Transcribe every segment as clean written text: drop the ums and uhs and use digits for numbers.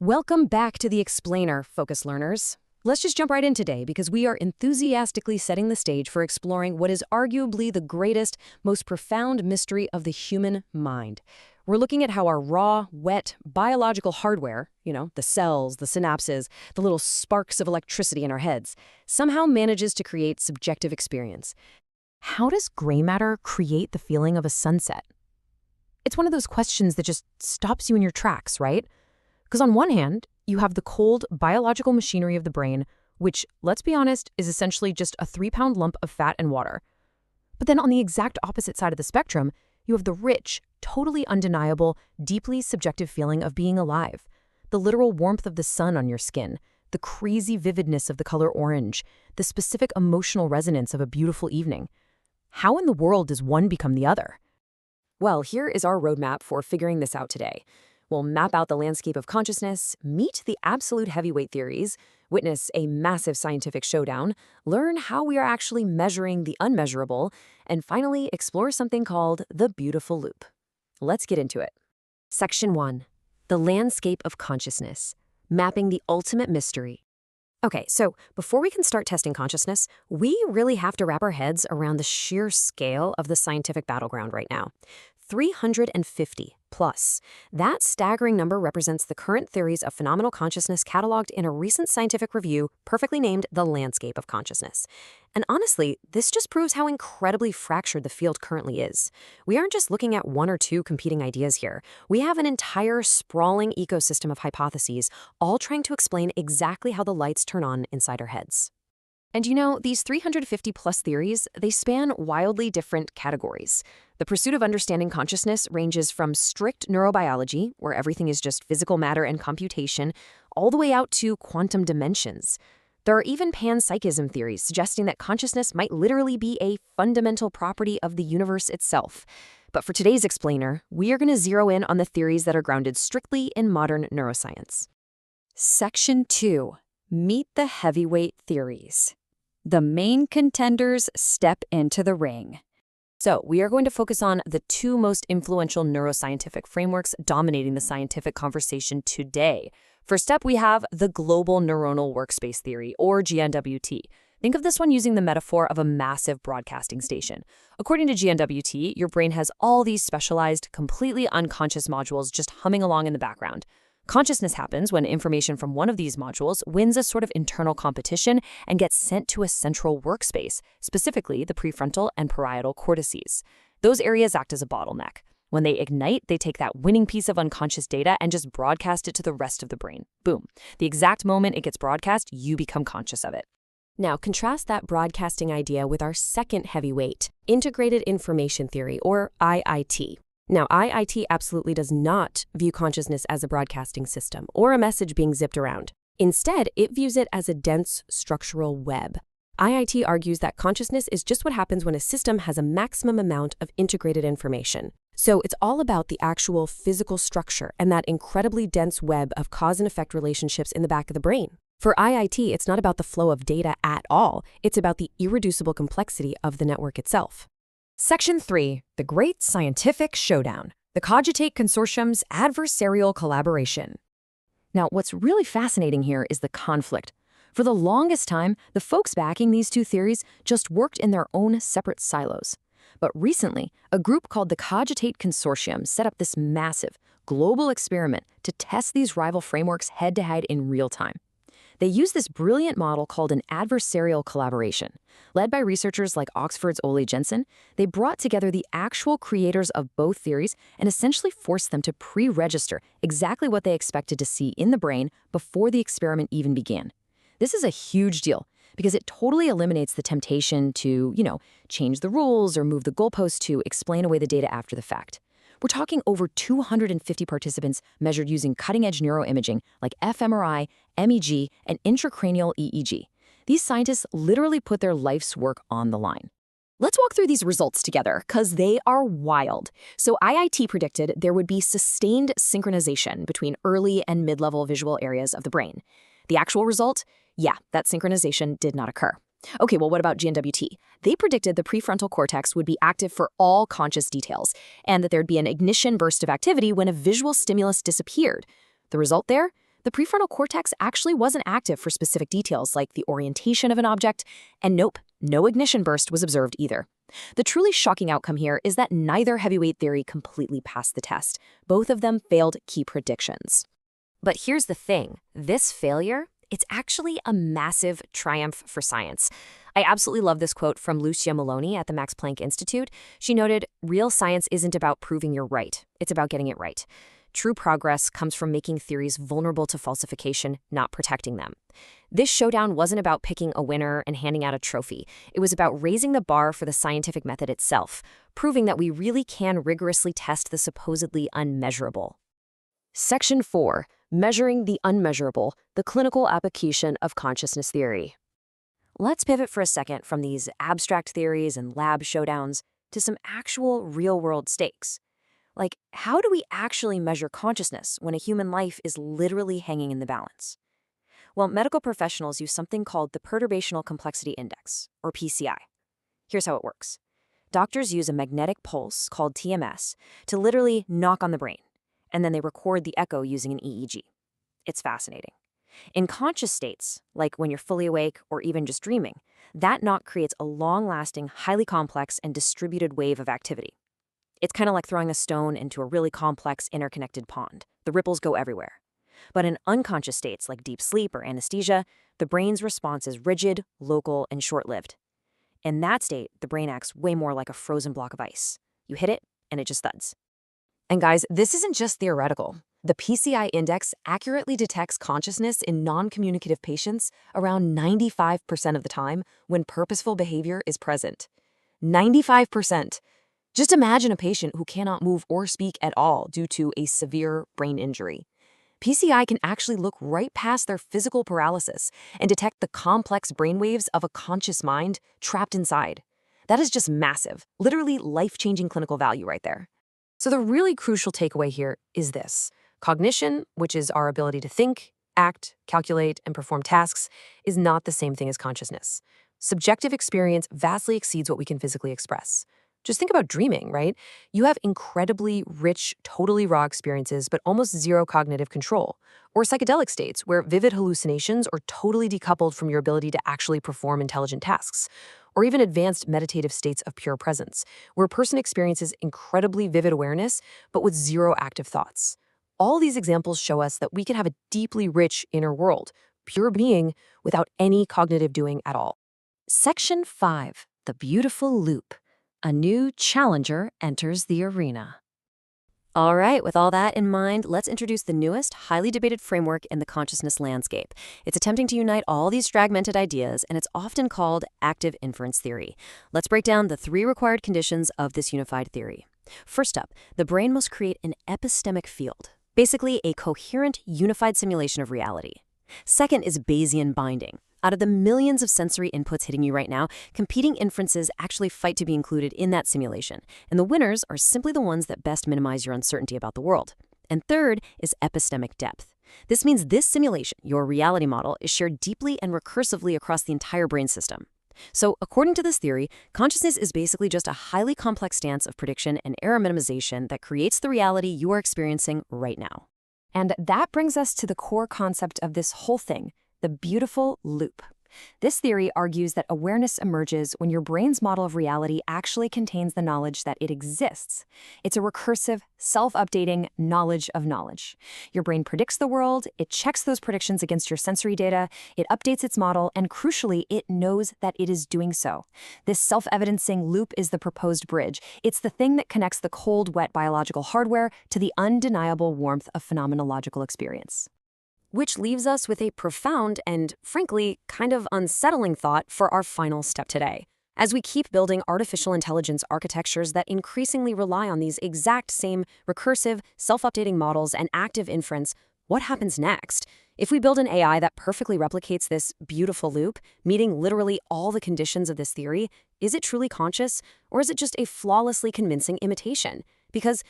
Welcome back to The Explainer, Focus Learners. Let's just jump right in today because we are enthusiastically setting the stage for exploring what is arguably the greatest, most profound mystery of the human mind. We're looking at how our raw, wet, biological hardware, the cells, the synapses, the little sparks of electricity in our heads, somehow manages to create subjective experience. How does gray matter create the feeling of a sunset? It's one of those questions that just stops you in your tracks, right? Because on one hand, you have the cold biological machinery of the brain, which, let's be honest, is essentially just a 3-pound lump of fat and water. But then on the exact opposite side of the spectrum, you have the rich, totally undeniable, deeply subjective feeling of being alive, the literal warmth of the sun on your skin, the crazy vividness of the color orange, the specific emotional resonance of a beautiful evening. How in the world does one become the other? Well, here is our roadmap for figuring this out today. We'll map out the landscape of consciousness, meet the absolute heavyweight theories, witness a massive scientific showdown, learn how we are actually measuring the unmeasurable, and finally explore something called the beautiful loop. Let's get into it. Section 1. The landscape of consciousness, mapping the ultimate mystery. Okay, so before we can start testing consciousness, we really have to wrap our heads around the sheer scale of the scientific battleground right now. 350 plus. That staggering number represents the current theories of phenomenal consciousness cataloged in a recent scientific review perfectly named The Landscape of Consciousness. And honestly, this just proves how incredibly fractured the field currently is. We aren't just looking at one or two competing ideas here. We have an entire sprawling ecosystem of hypotheses, all trying to explain exactly how the lights turn on inside our heads. And these 350 plus theories, they span wildly different categories. The pursuit of understanding consciousness ranges from strict neurobiology, where everything is just physical matter and computation, all the way out to quantum dimensions. There are even panpsychism theories suggesting that consciousness might literally be a fundamental property of the universe itself. But for today's explainer, we are going to zero in on the theories that are grounded strictly in modern neuroscience. Section 2. Meet the heavyweight theories. The main contenders step into the ring. So we are going to focus on the two most influential neuroscientific frameworks dominating the scientific conversation today. First up, we have the Global Neuronal Workspace Theory, or GNWT. Think of this one using the metaphor of a massive broadcasting station. According to GNWT, your brain has all these specialized, completely unconscious modules just humming along in the background. Consciousness happens when information from one of these modules wins a sort of internal competition and gets sent to a central workspace, specifically the prefrontal and parietal cortices. Those areas act as a bottleneck. When they ignite, they take that winning piece of unconscious data and just broadcast it to the rest of the brain. Boom. The exact moment it gets broadcast, you become conscious of it. Now, contrast that broadcasting idea with our second heavyweight, Integrated Information Theory, or IIT. Now, IIT absolutely does not view consciousness as a broadcasting system or a message being zipped around. Instead, it views it as a dense structural web. IIT argues that consciousness is just what happens when a system has a maximum amount of integrated information. So it's all about the actual physical structure and that incredibly dense web of cause and effect relationships in the back of the brain. For IIT, it's not about the flow of data at all. It's about the irreducible complexity of the network itself. Section 3. The Great Scientific Showdown. The Cogitate Consortium's Adversarial Collaboration. Now, what's really fascinating here is the conflict. For the longest time, the folks backing these two theories just worked in their own separate silos. But recently, a group called the Cogitate Consortium set up this massive, global experiment to test these rival frameworks head-to-head in real time. They used this brilliant model called an adversarial collaboration. Led by researchers like Oxford's Ole Jensen, they brought together the actual creators of both theories and essentially forced them to pre-register exactly what they expected to see in the brain before the experiment even began. This is a huge deal because it totally eliminates the temptation to, change the rules or move the goalposts to explain away the data after the fact. We're talking over 250 participants measured using cutting-edge neuroimaging like fMRI, MEG, and intracranial EEG. These scientists literally put their life's work on the line. Let's walk through these results together, because they are wild. So IIT predicted there would be sustained synchronization between early and mid-level visual areas of the brain. The actual result? Yeah, that synchronization did not occur. Okay, well, what about GNWT? They predicted the prefrontal cortex would be active for all conscious details, and that there'd be an ignition burst of activity when a visual stimulus disappeared. The result there? The prefrontal cortex actually wasn't active for specific details like the orientation of an object, and nope, no ignition burst was observed either. The truly shocking outcome here is that neither heavyweight theory completely passed the test. Both of them failed key predictions. But here's the thing, this failure, it's actually a massive triumph for science. I absolutely love this quote from Lucia Maloney at the Max Planck Institute. She noted, "Real science isn't about proving you're right, it's about getting it right. True progress comes from making theories vulnerable to falsification, not protecting them." This showdown wasn't about picking a winner and handing out a trophy. It was about raising the bar for the scientific method itself, proving that we really can rigorously test the supposedly unmeasurable. Section 4. Measuring the unmeasurable, the clinical application of consciousness theory. Let's pivot for a second from these abstract theories and lab showdowns to some actual real-world stakes. Like, how do we actually measure consciousness when a human life is literally hanging in the balance? Well, medical professionals use something called the Perturbational Complexity Index, or PCI. Here's how it works. Doctors use a magnetic pulse, called TMS, to literally knock on the brain, and then they record the echo using an EEG. It's fascinating. In conscious states, like when you're fully awake or even just dreaming, that knock creates a long-lasting, highly complex, and distributed wave of activity. It's kind of like throwing a stone into a really complex, interconnected pond. The ripples go everywhere. But in unconscious states like deep sleep or anesthesia, the brain's response is rigid, local, and short-lived. In that state, the brain acts way more like a frozen block of ice. You hit it, and it just thuds. And guys, this isn't just theoretical. The PCI index accurately detects consciousness in non-communicative patients around 95% of the time when purposeful behavior is present. 95%. Just imagine a patient who cannot move or speak at all due to a severe brain injury. PCI can actually look right past their physical paralysis and detect the complex brainwaves of a conscious mind trapped inside. That is just massive, literally life-changing clinical value right there. So the really crucial takeaway here is this. Cognition, which is our ability to think, act, calculate, and perform tasks, is not the same thing as consciousness. Subjective experience vastly exceeds what we can physically express. Just think about dreaming, right? You have incredibly rich, totally raw experiences, but almost zero cognitive control. Or psychedelic states, where vivid hallucinations are totally decoupled from your ability to actually perform intelligent tasks. Or even advanced meditative states of pure presence, where a person experiences incredibly vivid awareness, but with zero active thoughts. All these examples show us that we can have a deeply rich inner world, pure being, without any cognitive doing at all. Section 5. The Beautiful Loop. A new challenger enters the arena. All right, with all that in mind, let's introduce the newest, highly debated framework in the consciousness landscape. It's attempting to unite all these fragmented ideas, and it's often called active inference theory. Let's break down the 3 required conditions of this unified theory. First up, the brain must create an epistemic field, basically a coherent, unified simulation of reality. Second is Bayesian binding. Out of the millions of sensory inputs hitting you right now, competing inferences actually fight to be included in that simulation, and the winners are simply the ones that best minimize your uncertainty about the world. And third is epistemic depth. This means this simulation, your reality model, is shared deeply and recursively across the entire brain system. So, according to this theory, consciousness is basically just a highly complex dance of prediction and error minimization that creates the reality you are experiencing right now. And that brings us to the core concept of this whole thing, the beautiful loop. This theory argues that awareness emerges when your brain's model of reality actually contains the knowledge that it exists. It's a recursive, self-updating knowledge of knowledge. Your brain predicts the world, it checks those predictions against your sensory data, it updates its model, and crucially, it knows that it is doing so. This self-evidencing loop is the proposed bridge. It's the thing that connects the cold, wet biological hardware to the undeniable warmth of phenomenological experience. Which leaves us with a profound and, frankly, kind of unsettling thought for our final step today. As we keep building artificial intelligence architectures that increasingly rely on these exact same recursive, self-updating models and active inference, what happens next? If we build an AI that perfectly replicates this beautiful loop, meeting literally all the conditions of this theory, is it truly conscious, or is it just a flawlessly convincing imitation? Because,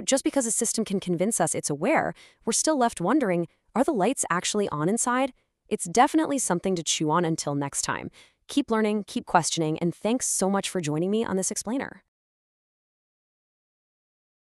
just because a system can convince us it's aware, we're still left wondering, are the lights actually on inside? It's definitely something to chew on until next time. Keep learning, keep questioning, and thanks so much for joining me on this explainer.